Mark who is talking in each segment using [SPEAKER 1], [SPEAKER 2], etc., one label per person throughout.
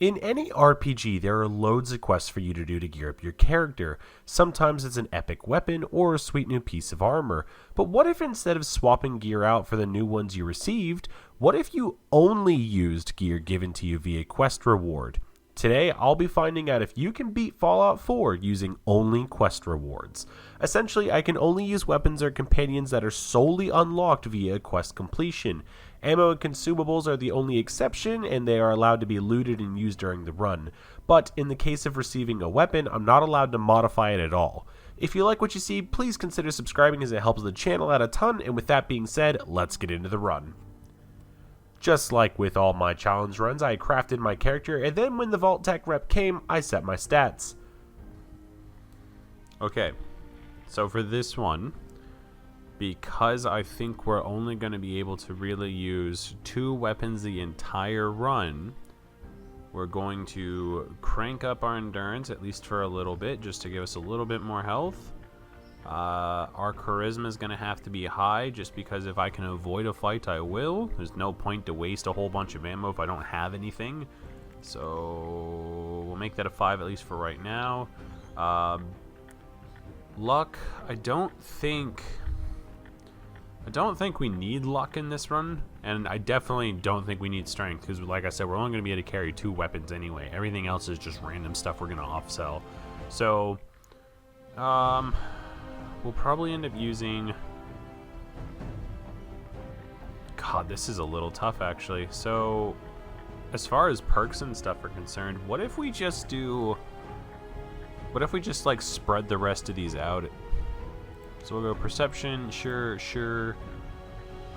[SPEAKER 1] In any RPG, there are loads of quests for you to do to gear up your character. Sometimes it's an epic weapon or a sweet new piece of armor. But what if instead of swapping gear out for the new ones you received, what if you only used gear given to you via quest reward? Today, I'll be finding out if you can beat Fallout 4 using only quest rewards. Essentially, I can only use weapons or companions that are solely unlocked via quest completion. Ammo and consumables are the only exception, and they are allowed to be looted and used during the run. But in the case of receiving a weapon, I'm not allowed to modify it at all. If you like what you see, please consider subscribing as it helps the channel out a ton, and with that being said, let's get into the run. Just like with all my challenge runs, I crafted my character, and then when the Vault-Tec rep came, I set my stats.
[SPEAKER 2] Okay, so for this one, because I think we're only going to be able to really use 2 weapons the entire run, we're going to crank up our endurance, at least for a little bit, just to give us a little bit more health. Our charisma is going to have to be high, just because if I can avoid a fight, I will. There's no point to waste a whole bunch of ammo if I don't have anything. So we'll make that a 5 at least for right now. Luck, I don't think we need luck in this run, and I definitely don't think we need strength, because like I said, we're only going to be able to carry 2 weapons anyway. Everything else is just random stuff we're going to off-sell. So, we'll probably end up using... God, this is a little tough, actually. So, as far as perks and stuff are concerned, what if we just like spread the rest of these out? So we'll go perception, sure.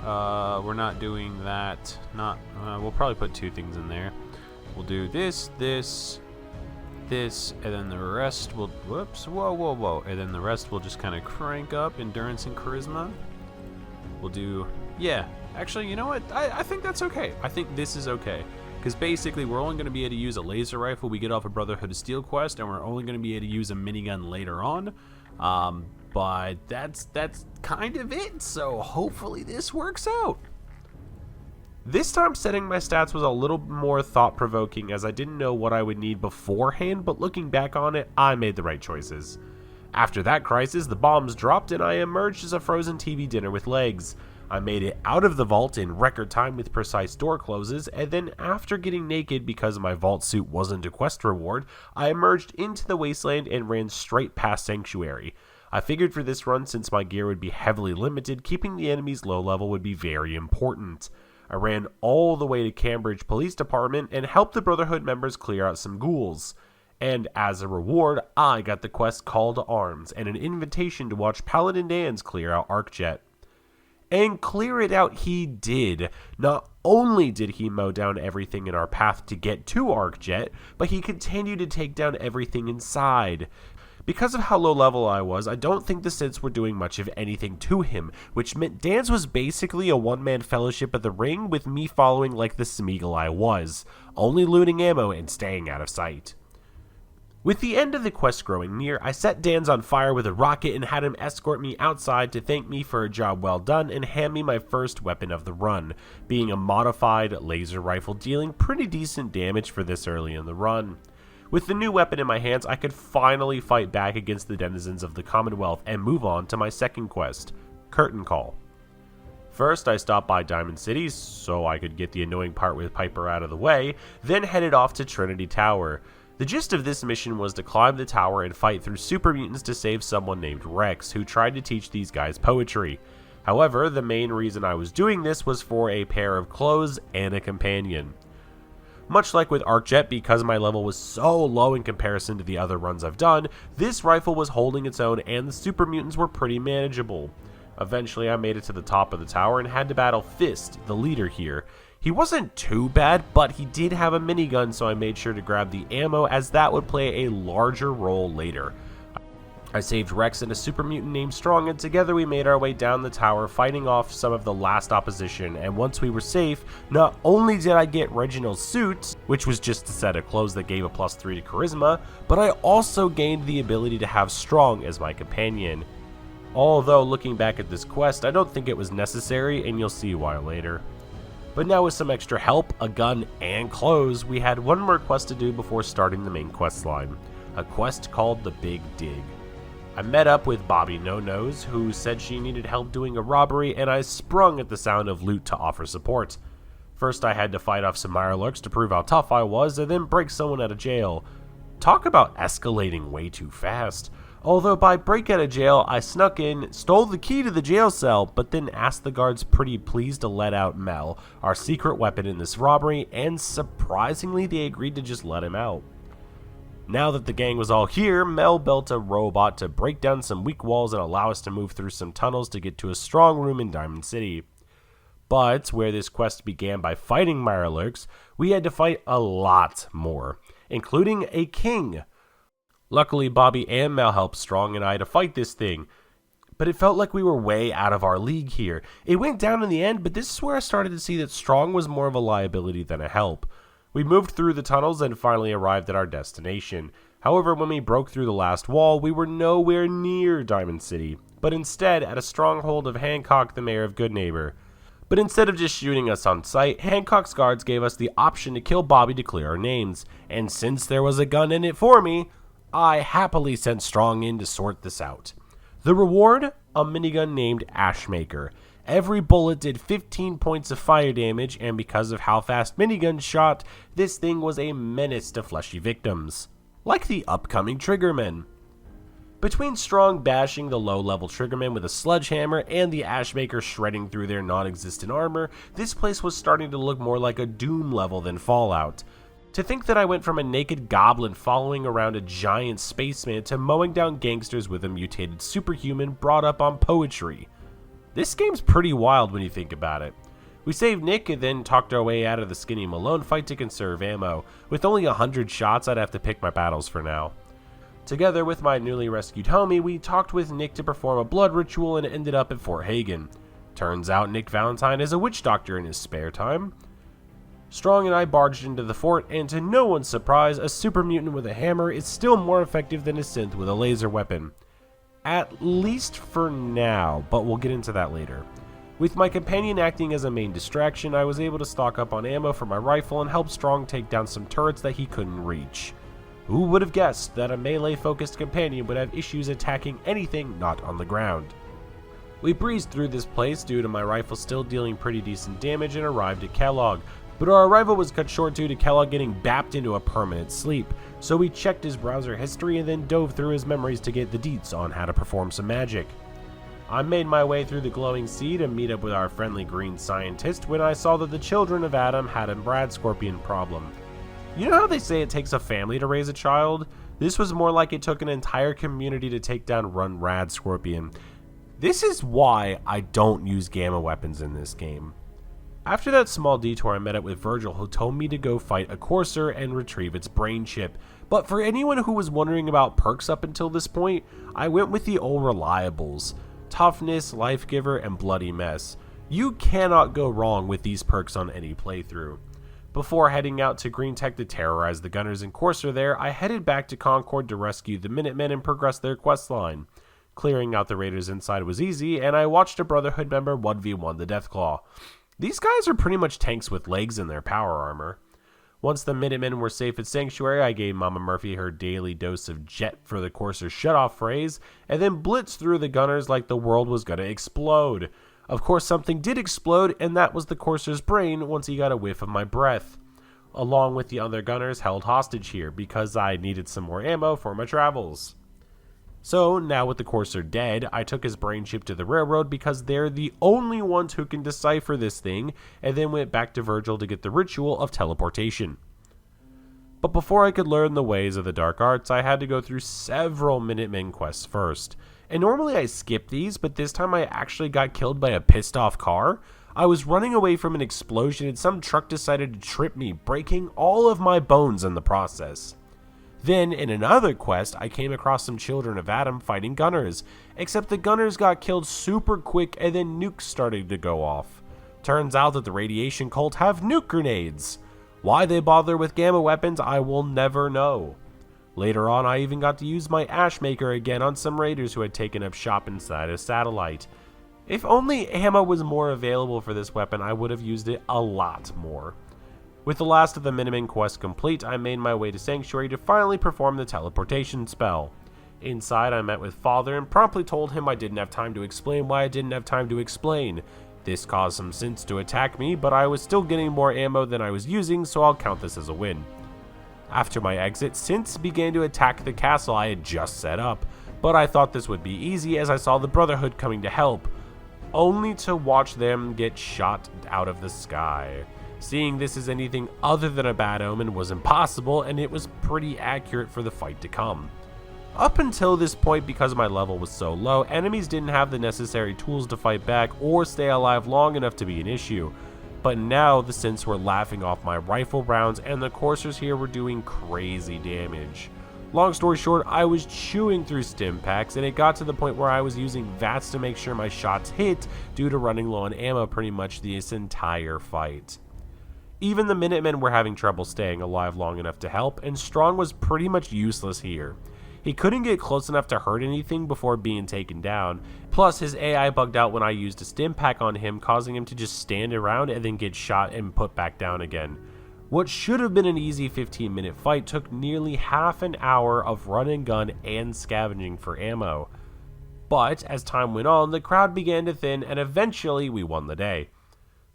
[SPEAKER 2] We're not doing that. We'll probably put 2 things in there. We'll do this, and then the rest will, whoa. And then the rest will just kind of crank up endurance and charisma. We'll do, yeah. Actually, you know what? I think that's okay. I think this is okay. Because basically, we're only going to be able to use a laser rifle we get off a Brotherhood of Steel quest, and we're only going to be able to use a minigun later on. But that's kind of it, so hopefully this works out.
[SPEAKER 1] This time setting my stats was a little more thought-provoking, as I didn't know what I would need beforehand, but looking back on it, I made the right choices. After that crisis, the bombs dropped and I emerged as a frozen TV dinner with legs. I made it out of the vault in record time with precise door closes, and then after getting naked because my vault suit wasn't a quest reward, I emerged into the wasteland and ran straight past Sanctuary. I figured for this run, since my gear would be heavily limited, keeping the enemies low level would be very important. I ran all the way to Cambridge Police Department and helped the Brotherhood members clear out some ghouls. And as a reward, I got the quest Call to Arms and an invitation to watch Paladin Danse clear out Arcjet. And clear it out he did. Not only did he mow down everything in our path to get to Arcjet, but he continued to take down everything inside. Because of how low level I was, I don't think the Siths were doing much of anything to him, which meant Danse was basically a one-man Fellowship of the Ring, with me following like the Smeagol I was, only looting ammo and staying out of sight. With the end of the quest growing near, I set Danse on fire with a rocket and had him escort me outside to thank me for a job well done and hand me my first weapon of the run, being a modified laser rifle dealing pretty decent damage for this early in the run. With the new weapon in my hands, I could finally fight back against the denizens of the Commonwealth and move on to my second quest, Curtain Call. First, I stopped by Diamond City so I could get the annoying part with Piper out of the way, then headed off to Trinity Tower. The gist of this mission was to climb the tower and fight through super mutants to save someone named Rex, who tried to teach these guys poetry. However, the main reason I was doing this was for a pair of clothes and a companion. Much like with Arcjet, because my level was so low in comparison to the other runs I've done, this rifle was holding its own and the super mutants were pretty manageable. Eventually I made it to the top of the tower and had to battle Fist, the leader here. He wasn't too bad, but he did have a minigun, so I made sure to grab the ammo, as that would play a larger role later. I saved Rex and a super mutant named Strong, and together we made our way down the tower, fighting off some of the last opposition, and once we were safe, not only did I get Reginald's suit, which was just a set of clothes that gave a +3 to charisma, but I also gained the ability to have Strong as my companion. Although looking back at this quest, I don't think it was necessary, and you'll see why later. But now with some extra help, a gun, and clothes, we had one more quest to do before starting the main quest line, a quest called The Big Dig. I met up with Bobby No Nose, who said she needed help doing a robbery, and I sprung at the sound of loot to offer support. First, I had to fight off some Mirelurks to prove how tough I was, and then break someone out of jail. Talk about escalating way too fast. Although by break out of jail, I snuck in, stole the key to the jail cell, but then asked the guards pretty please to let out Mel, our secret weapon in this robbery, and surprisingly they agreed to just let him out. Now that the gang was all here, Mel built a robot to break down some weak walls and allow us to move through some tunnels to get to a strong room in Diamond City. But where this quest began by fighting Mirelurks, we had to fight a lot more, including a king. Luckily, Bobby and Mel helped Strong and I to fight this thing, but it felt like we were way out of our league here. It went down in the end, but this is where I started to see that Strong was more of a liability than a help. We moved through the tunnels and finally arrived at our destination. However, when we broke through the last wall, we were nowhere near Diamond City, but instead at a stronghold of Hancock, the mayor of Goodneighbor. But instead of just shooting us on sight, Hancock's guards gave us the option to kill Bobby to clear our names, and since there was a gun in it for me, I happily sent Strong in to sort this out. The reward? A minigun named Ashmaker. Every bullet did 15 points of fire damage, and because of how fast miniguns shot, this thing was a menace to fleshy victims. Like the upcoming Triggermen. Between Strong bashing the low-level Triggermen with a sledgehammer and the Ashmaker shredding through their non-existent armor, this place was starting to look more like a Doom level than Fallout. To think that I went from a naked goblin following around a giant spaceman to mowing down gangsters with a mutated superhuman brought up on poetry. This game's pretty wild when you think about it. We saved Nick and then talked our way out of the Skinny Malone fight to conserve ammo. With only 100 shots, I'd have to pick my battles for now. Together with my newly rescued homie, we talked with Nick to perform a blood ritual and ended up at Fort Hagen. Turns out Nick Valentine is a witch doctor in his spare time. Strong and I barged into the fort, and to no one's surprise, a super mutant with a hammer is still more effective than a synth with a laser weapon. At least for now, but we'll get into that later. With my companion acting as a main distraction, I was able to stock up on ammo for my rifle and help Strong take down some turrets that he couldn't reach. Who would have guessed that a melee-focused companion would have issues attacking anything not on the ground? We breezed through this place due to my rifle still dealing pretty decent damage and arrived at Kellogg, but our arrival was cut short due to Kellogg getting bapped into a permanent sleep, so we checked his browser history and then dove through his memories to get the deets on how to perform some magic. I made my way through the glowing sea to meet up with our friendly green scientist when I saw that the children of Adam had a Brad Scorpion problem. You know how they say it takes a family to raise a child? This was more like it took an entire community to take down Run Rad Scorpion. This is why I don't use gamma weapons in this game. After that small detour, I met up with Virgil, who told me to go fight a Courser and retrieve its brain chip. But for anyone who was wondering about perks up until this point, I went with the old reliables: Toughness, Life Giver, and Bloody Mess. You cannot go wrong with these perks on any playthrough. Before heading out to Green Tech to terrorize the Gunners and Courser there, I headed back to Concord to rescue the Minutemen and progress their quest line. Clearing out the raiders inside was easy, and I watched a Brotherhood member 1v1 the Deathclaw. These guys are pretty much tanks with legs in their power armor. Once the Minutemen were safe at Sanctuary, I gave Mama Murphy her daily dose of jet for the Courser's shut-off phrase, and then blitzed through the Gunners like the world was gonna explode. Of course, something did explode, and that was the Courser's brain once he got a whiff of my breath. Along with the other Gunners held hostage here, because I needed some more ammo for my travels. So, now with the Courser dead, I took his brain chip to the railroad because they're the only ones who can decipher this thing, and then went back to Virgil to get the ritual of teleportation. But before I could learn the ways of the dark arts, I had to go through several Minutemen quests first. And normally I skip these, but this time I actually got killed by a pissed off car. I was running away from an explosion and some truck decided to trip me, breaking all of my bones in the process. Then, in another quest, I came across some children of Adam fighting Gunners, except the Gunners got killed super quick and then nukes started to go off. Turns out that the radiation cult have nuke grenades. Why they bother with gamma weapons, I will never know. Later on, I even got to use my Ashmaker again on some raiders who had taken up shop inside a satellite. If only ammo was more available for this weapon, I would have used it a lot more. With the last of the Miniman quests complete, I made my way to Sanctuary to finally perform the teleportation spell. Inside, I met with Father and promptly told him I didn't have time to explain why I didn't have time to explain. This caused some synths to attack me, but I was still getting more ammo than I was using, so I'll count this as a win. After my exit, synths began to attack the castle I had just set up, but I thought this would be easy as I saw the Brotherhood coming to help, only to watch them get shot out of the sky. Seeing this as anything other than a bad omen was impossible, and it was pretty accurate for the fight to come. Up until this point, because my level was so low, enemies didn't have the necessary tools to fight back or stay alive long enough to be an issue. But now the synths were laughing off my rifle rounds and the coursers here were doing crazy damage. Long story short, I was chewing through stim packs and it got to the point where I was using VATS to make sure my shots hit due to running low on ammo pretty much this entire fight. Even the Minutemen were having trouble staying alive long enough to help, and Strong was pretty much useless here. He couldn't get close enough to hurt anything before being taken down, plus his AI bugged out when I used a stim pack on him, causing him to just stand around and then get shot and put back down again. What should have been an easy 15-minute fight took nearly half an hour of run and gun and scavenging for ammo. But as time went on, the crowd began to thin and eventually we won the day.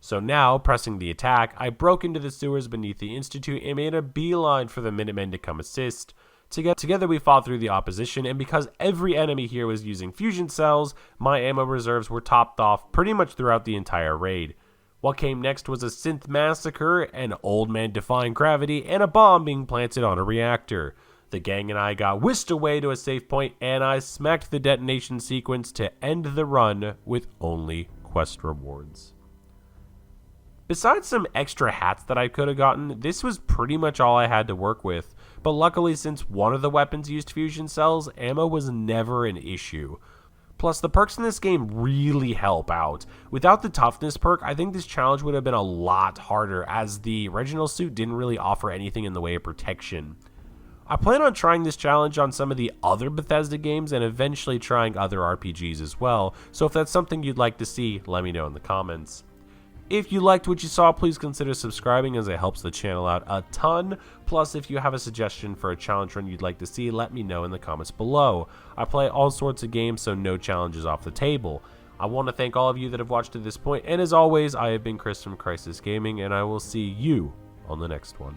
[SPEAKER 1] So now, pressing the attack, I broke into the sewers beneath the Institute and made a beeline for the Minutemen to come assist. Together we fought through the opposition, and because every enemy here was using fusion cells, my ammo reserves were topped off pretty much throughout the entire raid. What came next was a synth massacre, an old man defying gravity, and a bomb being planted on a reactor. The gang and I got whisked away to a safe point, and I smacked the detonation sequence to end the run with only quest rewards. Besides some extra hats that I could have gotten, this was pretty much all I had to work with. But luckily, since one of the weapons used fusion cells, ammo was never an issue. Plus, the perks in this game really help out. Without the toughness perk, I think this challenge would have been a lot harder, as the original suit didn't really offer anything in the way of protection. I plan on trying this challenge on some of the other Bethesda games and eventually trying other RPGs as well, so if that's something you'd like to see, let me know in the comments. If you liked what you saw, please consider subscribing as it helps the channel out a ton. Plus, if you have a suggestion for a challenge run you'd like to see, let me know in the comments below. I play all sorts of games, so no challenge is off the table. I want to thank all of you that have watched to this point, and as always, I have been Chris from Crisis Gaming, and I will see you on the next one.